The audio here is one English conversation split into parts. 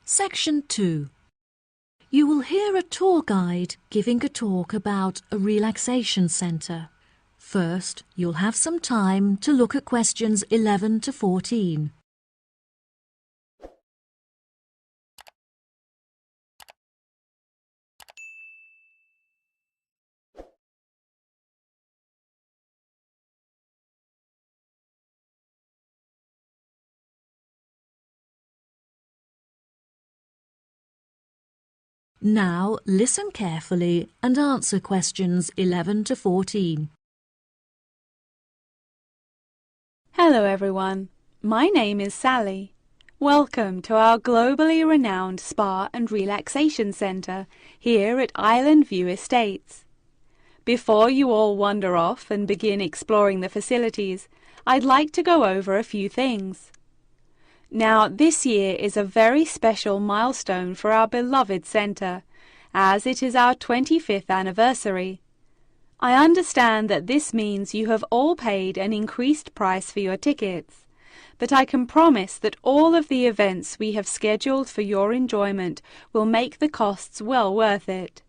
Section 2. You will hear a tour guide giving a talk about a relaxation centre. First, you'll have some time to look at questions 11 to 14. Now listen carefully and answer questions 11 to 14. Hello everyone, my name is Sally. Welcome to our globally renowned spa and relaxation centre here at Island View Estates. Before you all wander off and begin exploring the facilities, I'd like to go over a few things. Now, this year is a very special milestone for our beloved centre, as it is our 25th anniversary. I understand that this means you have all paid an increased price for your tickets, but I can promise that all of the events we have scheduled for your enjoyment will make the costs well worth it.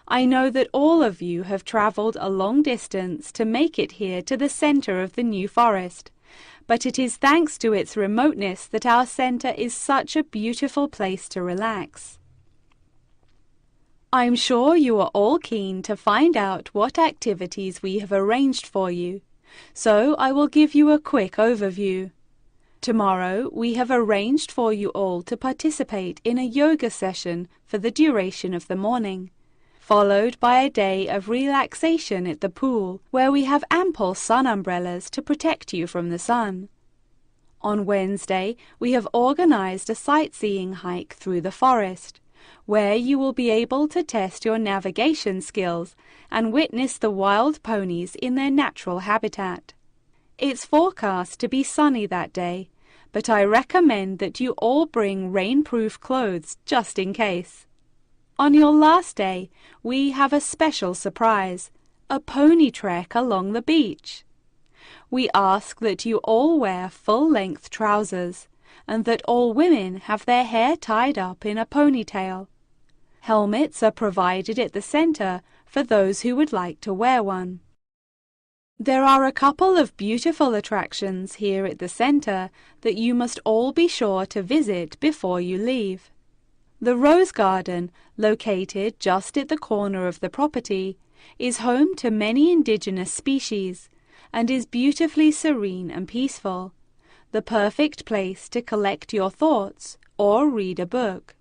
I know that all of you have travelled a long distance to make it here to the centre of the New Forest, but it is thanks to its remoteness that our centre is such a beautiful place to relax. I'm sure you are all keen to find out what activities we have arranged for you, so I will give you a quick overview. Tomorrow we have arranged for you all to participate in a yoga session for the duration of the morning, followed by a day of relaxation at the pool, where we have ample sun umbrellas to protect you from the sun. On Wednesday, we have organized a sightseeing hike through the forest, where you will be able to test your navigation skills and witness the wild ponies in their natural habitat. It's forecast to be sunny that day, but I recommend that you all bring rainproof clothes just in case. On your last day, we have a special surprise, a pony trek along the beach. We ask that you all wear full-length trousers and that all women have their hair tied up in a ponytail. Helmets are provided at the centre for those who would like to wear one. There are a couple of beautiful attractions here at the centre that you must all be sure to visit before you leave. The Rose Garden, located just at the corner of the property, is home to many indigenous species and is beautifully serene and peaceful, the perfect place to collect your thoughts or read a book.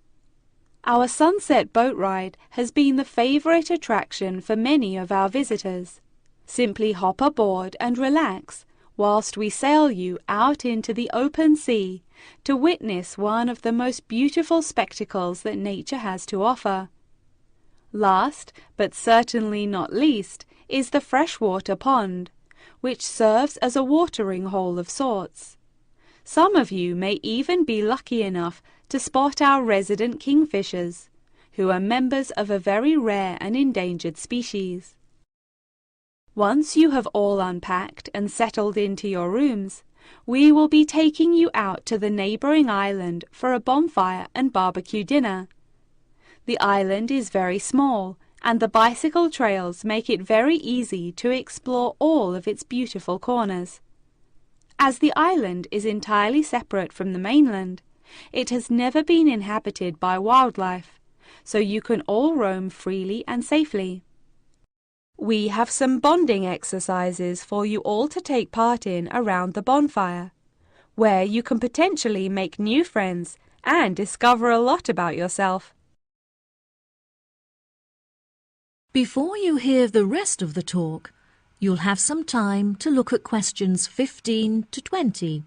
Our sunset boat ride has been the favourite attraction for many of our visitors. Simply hop aboard and relax whilst we sail you out into the open sea to witness one of the most beautiful spectacles that nature has to offer. Last, but certainly not least, is the freshwater pond, which serves as a watering hole of sorts. Some of you may even be lucky enough to spot our resident kingfishers, who are members of a very rare and endangered species. Once you have all unpacked and settled into your rooms, we will be taking you out to the neighbouring island for a bonfire and barbecue dinner. The island is very small, and the bicycle trails make it very easy to explore all of its beautiful corners. As the island is entirely separate from the mainland, it has never been inhabited by wildlife, so you can all roam freely and safely. We have some bonding exercises for you all to take part in around the bonfire, where you can potentially make new friends and discover a lot about yourself. Before you hear the rest of the talk, you'll have some time to look at questions 15 to 20.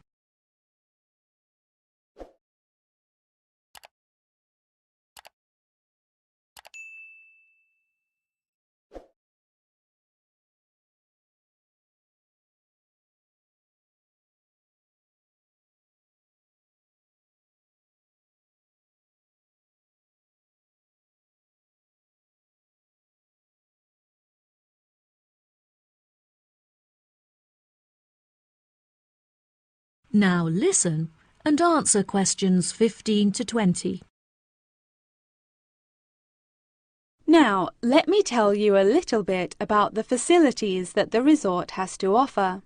Now listen and answer questions 15 to 20. Now, let me tell you a little bit about the facilities that the resort has to offer.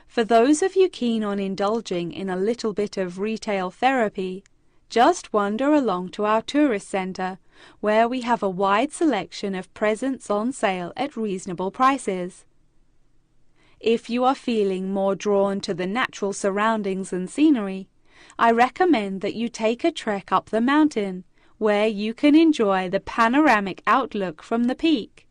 For those of you keen on indulging in a little bit of retail therapy, just wander along to our tourist centre, where we have a wide selection of presents on sale at reasonable prices. If you are feeling more drawn to the natural surroundings and scenery, I recommend that you take a trek up the mountain, where you can enjoy the panoramic outlook from the peak.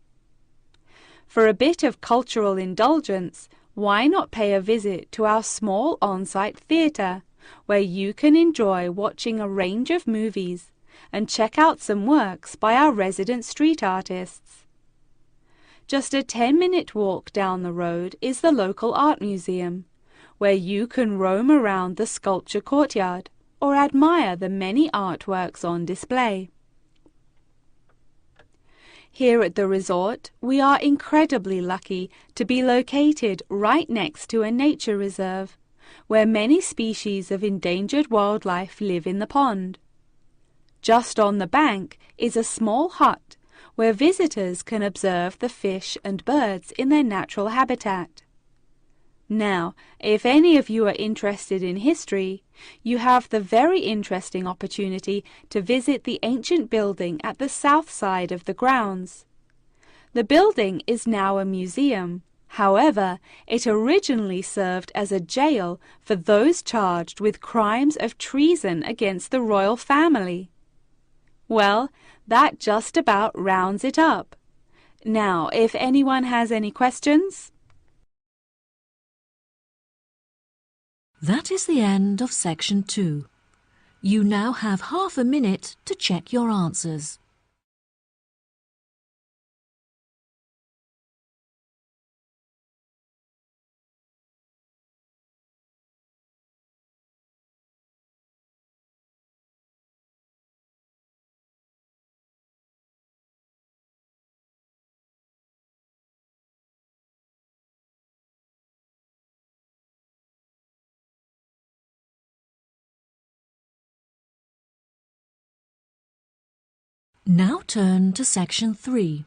For a bit of cultural indulgence, why not pay a visit to our small on-site theatre, where you can enjoy watching a range of movies and check out some works by our resident street artists. Just a 10-minute walk down the road is the local art museum, where you can roam around the sculpture courtyard or admire the many artworks on display. Here at the resort, we are incredibly lucky to be located right next to a nature reserve, where many species of endangered wildlife live in the pond. Just on the bank is a small hut where visitors can observe the fish and birds in their natural habitat. Now, if any of you are interested in history, you have the very interesting opportunity to visit the ancient building at the south side of the grounds. The building is now a museum. However, it originally served as a jail for those charged with crimes of treason against the royal family. Well, that just about rounds it up. Now, if anyone has any questions? That is the end of section 2. You now have half a minute to check your answers. Now turn to section 3.